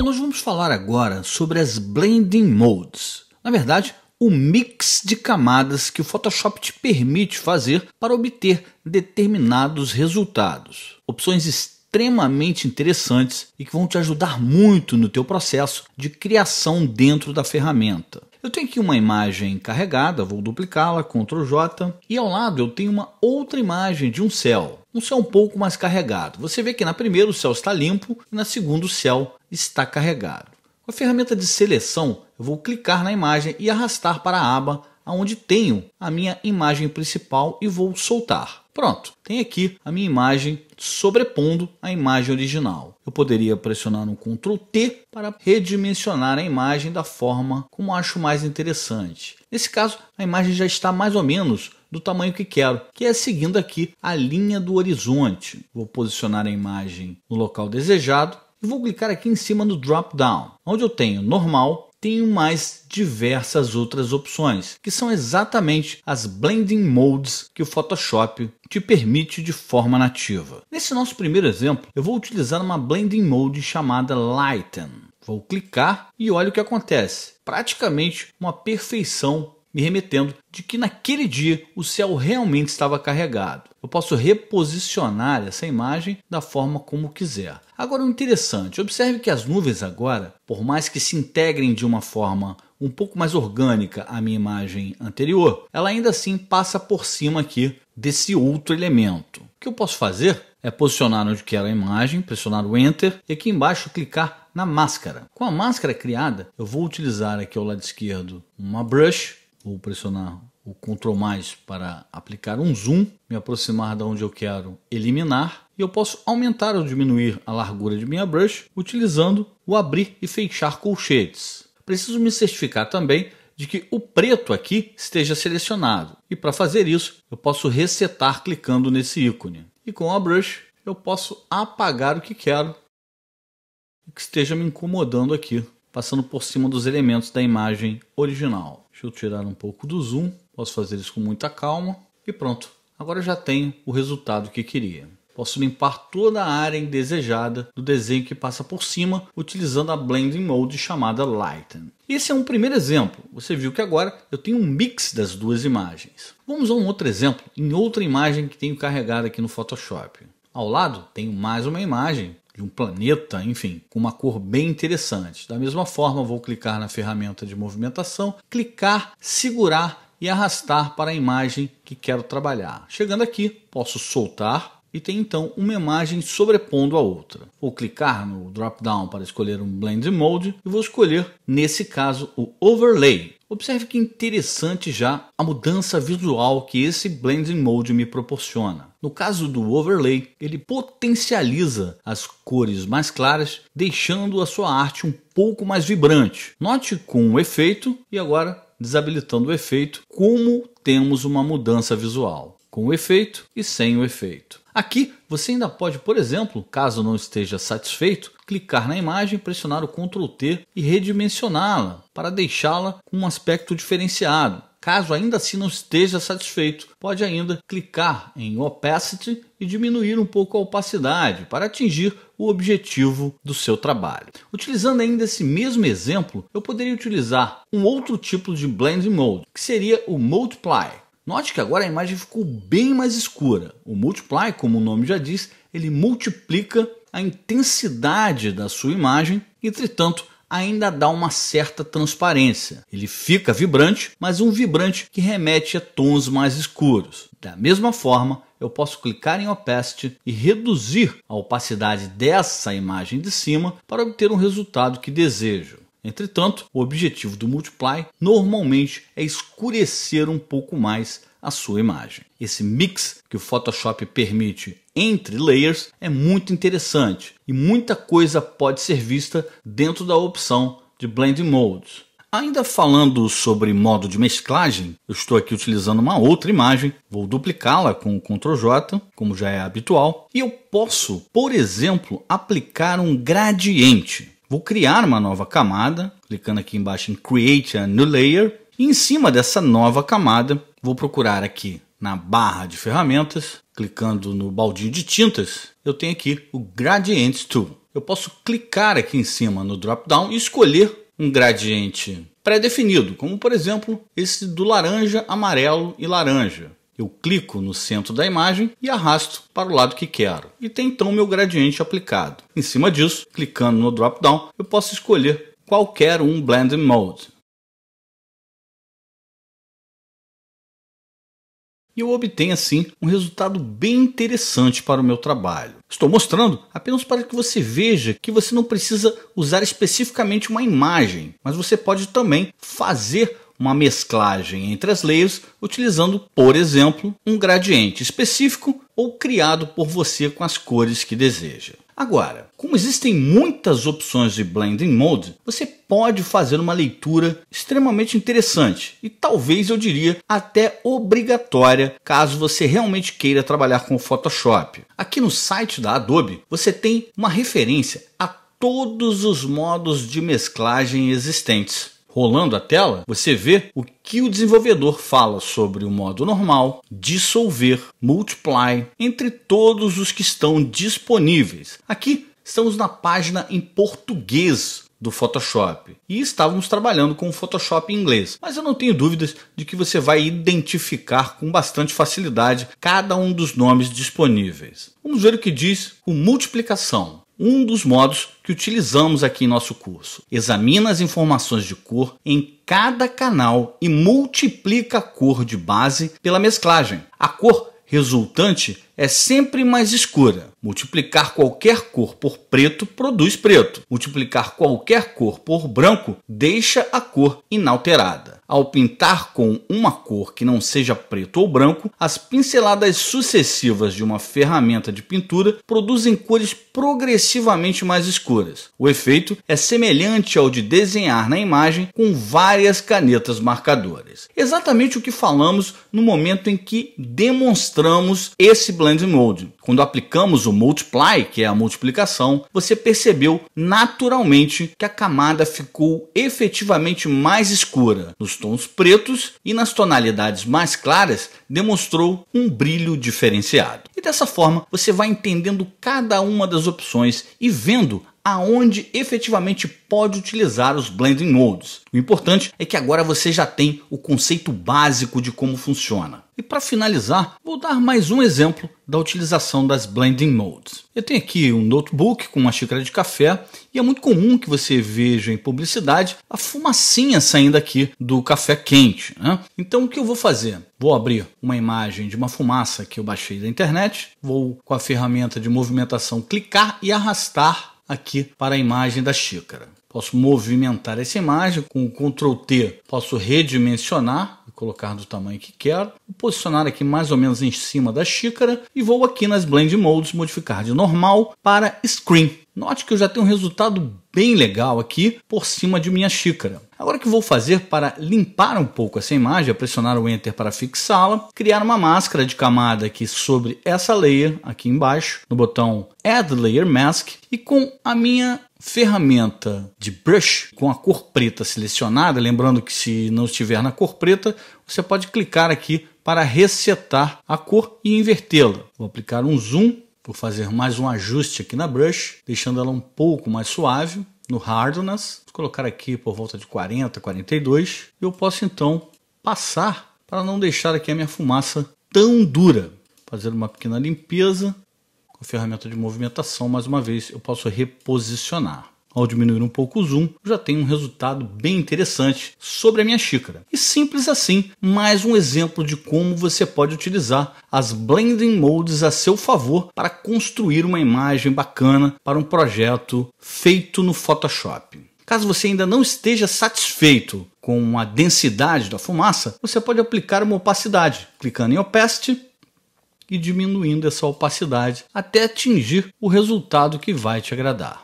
nós vamos falar agora sobre as Blending Modes. Na verdade, o mix de camadas que o Photoshop te permite fazer para obter determinados resultados. Opções extremamente interessantes e que vão te ajudar muito no teu processo de criação dentro da ferramenta. Eu tenho aqui uma imagem carregada, vou duplicá-la, Ctrl J, e ao lado eu tenho uma outra imagem de um céu um pouco mais carregado. Você vê que na primeira o céu está limpo e na segunda o céu está carregado. Com a ferramenta de seleção, eu vou clicar na imagem e arrastar para a aba onde tenho a minha imagem principal e vou soltar. Pronto, tem aqui a minha imagem sobrepondo a imagem original. Eu poderia pressionar um Ctrl T para redimensionar a imagem da forma como acho mais interessante. Nesse caso, a imagem já está mais ou menos do tamanho que quero, que é seguindo aqui a linha do horizonte. Vou posicionar a imagem no local desejado e vou clicar aqui em cima no drop down, onde eu tenho normal, tenho mais diversas outras opções, que são exatamente as Blending Modes que o Photoshop te permite de forma nativa. Nesse nosso primeiro exemplo, eu vou utilizar uma Blending Mode chamada Lighten. Vou clicar e olha o que acontece. Praticamente uma perfeição, me remetendo de que naquele dia o céu realmente estava carregado. Eu posso reposicionar essa imagem da forma como quiser. Agora o interessante, observe que as nuvens agora, por mais que se integrem de uma forma um pouco mais orgânica à minha imagem anterior, ela ainda assim passa por cima aqui desse outro elemento. O que eu posso fazer é posicionar onde quero a imagem, pressionar o Enter e aqui embaixo clicar na máscara. Com a máscara criada, eu vou utilizar aqui ao lado esquerdo uma brush. Vou pressionar o Ctrl mais para aplicar um zoom, me aproximar de onde eu quero eliminar. E eu posso aumentar ou diminuir a largura de minha brush utilizando o abrir e fechar colchetes. Preciso me certificar também de que o preto aqui esteja selecionado. E para fazer isso, eu posso resetar clicando nesse ícone. E com a brush, eu posso apagar o que quero e que esteja me incomodando aqui, passando por cima dos elementos da imagem original. Deixa eu tirar um pouco do zoom, posso fazer isso com muita calma e pronto. Agora eu já tenho o resultado que queria. Posso limpar toda a área indesejada do desenho que passa por cima utilizando a Blending Mode chamada Lighten. Esse é um primeiro exemplo. Você viu que agora eu tenho um mix das duas imagens. Vamos a um outro exemplo em outra imagem que tenho carregada aqui no Photoshop. Ao lado tenho mais uma imagem de um planeta, enfim, com uma cor bem interessante. Da mesma forma, vou clicar na ferramenta de movimentação, clicar, segurar e arrastar para a imagem que quero trabalhar. Chegando aqui, posso soltar e tem então uma imagem sobrepondo a outra. Vou clicar no drop down para escolher um Blend Mode e vou escolher, nesse caso, o Overlay. Observe que interessante já a mudança visual que esse Blending Mode me proporciona. No caso do Overlay, ele potencializa as cores mais claras, deixando a sua arte um pouco mais vibrante. Note com o efeito e agora desabilitando o efeito, como temos uma mudança visual, com o efeito e sem o efeito. Aqui você ainda pode, por exemplo, caso não esteja satisfeito, clicar na imagem, pressionar o Ctrl T e redimensioná-la para deixá-la com um aspecto diferenciado. Caso ainda assim não esteja satisfeito, pode ainda clicar em Opacity e diminuir um pouco a opacidade para atingir o objetivo do seu trabalho. Utilizando ainda esse mesmo exemplo, eu poderia utilizar um outro tipo de Blending Mode, que seria o Multiply. Note que agora a imagem ficou bem mais escura. O Multiply, como o nome já diz, ele multiplica a intensidade da sua imagem, entretanto, ainda dá uma certa transparência. Ele fica vibrante, mas um vibrante que remete a tons mais escuros. Da mesma forma, eu posso clicar em Opacity e reduzir a opacidade dessa imagem de cima para obter um resultado que desejo. Entretanto, o objetivo do Multiply normalmente é escurecer um pouco mais a sua imagem. Esse mix que o Photoshop permite entre layers é muito interessante e muita coisa pode ser vista dentro da opção de Blending Modes. Ainda falando sobre modo de mesclagem, eu estou aqui utilizando uma outra imagem, vou duplicá-la com o Ctrl J, como já é habitual, e eu posso, por exemplo, aplicar um gradiente. Vou criar uma nova camada, clicando aqui embaixo em Create a New Layer, e em cima dessa nova camada, vou procurar aqui na barra de ferramentas, clicando no baldinho de tintas, eu tenho aqui o Gradient Tool. eu posso clicar aqui em cima no drop-down e escolher um gradiente pré-definido, como por exemplo esse do laranja, amarelo e laranja. Eu clico no centro da imagem e arrasto para o lado que quero. E tem então o meu gradiente aplicado. Em cima disso, clicando no drop-down, eu posso escolher qualquer um Blending Mode. E eu obtenho assim um resultado bem interessante para o meu trabalho. Estou mostrando apenas para que você veja que você não precisa usar especificamente uma imagem, mas você pode também fazer uma mesclagem entre as layers utilizando, por exemplo, um gradiente específico ou criado por você com as cores que deseja. Agora, como existem muitas opções de Blending Mode, você pode fazer uma leitura extremamente interessante e talvez eu diria até obrigatória caso você realmente queira trabalhar com o Photoshop. Aqui no site da Adobe você tem uma referência a todos os modos de mesclagem existentes. Rolando a tela, você vê o que o desenvolvedor fala sobre o modo normal, dissolver, multiply, entre todos os que estão disponíveis. Aqui estamos na página em português do Photoshop e estávamos trabalhando com o Photoshop em inglês, mas eu não tenho dúvidas de que você vai identificar com bastante facilidade cada um dos nomes disponíveis. Vamos ver o que diz o multiplicação. Um dos modos que utilizamos aqui em nosso curso. Examina as informações de cor em cada canal e multiplica a cor de base pela mesclagem. A cor resultante é sempre mais escura. Multiplicar qualquer cor por preto produz preto. Multiplicar qualquer cor por branco deixa a cor inalterada. Ao pintar com uma cor que não seja preto ou branco, as pinceladas sucessivas de uma ferramenta de pintura produzem cores progressivamente mais escuras. O efeito é semelhante ao de desenhar na imagem com várias canetas marcadoras. Exatamente o que falamos no momento em que demonstramos esse Blending Mode. Quando aplicamos o Multiply, que é a multiplicação, você percebeu naturalmente que a camada ficou efetivamente mais escura. Nos tons pretos e nas tonalidades mais claras, demonstrou um brilho diferenciado. E dessa forma, você vai entendendo cada uma das opções e vendo aonde efetivamente pode utilizar os Blending Modes. O importante é que agora você já tem o conceito básico de como funciona. E para finalizar, vou dar mais um exemplo da utilização das Blending Modes. Eu tenho aqui um notebook com uma xícara de café e é muito comum que você veja em publicidade a fumacinha saindo aqui do café quente, né? Então o que eu vou fazer? Vou abrir uma imagem de uma fumaça que eu baixei da internet, vou com a ferramenta de movimentação clicar e arrastar aqui para a imagem da xícara. Posso movimentar essa imagem com o Ctrl T, posso redimensionar e colocar do tamanho que quero, vou posicionar aqui mais ou menos em cima da xícara e vou aqui nas Blend Modes modificar de normal para Screen. Note que eu já tenho um resultado bem legal aqui por cima de minha xícara. Agora o que vou fazer para limpar um pouco essa imagem é pressionar o Enter para fixá-la, criar uma máscara de camada aqui sobre essa layer, aqui embaixo, no botão Add Layer Mask, e com a minha ferramenta de brush com a cor preta selecionada, lembrando que se não estiver na cor preta, você pode clicar aqui para resetar a cor e invertê-la. Vou aplicar um zoom, vou fazer mais um ajuste aqui na brush, deixando ela um pouco mais suave no hardness. Vou colocar aqui por volta de 40, 42. Eu posso então passar para não deixar aqui a minha fumaça tão dura. Fazer uma pequena limpeza. Com a ferramenta de movimentação, mais uma vez, eu posso reposicionar. Ao diminuir um pouco o zoom, eu já tenho um resultado bem interessante sobre a minha xícara. E simples assim, mais um exemplo de como você pode utilizar as Blending Modes a seu favor para construir uma imagem bacana para um projeto feito no Photoshop. Caso você ainda não esteja satisfeito com a densidade da fumaça, você pode aplicar uma opacidade, clicando em Opacity e diminuindo essa opacidade até atingir o resultado que vai te agradar.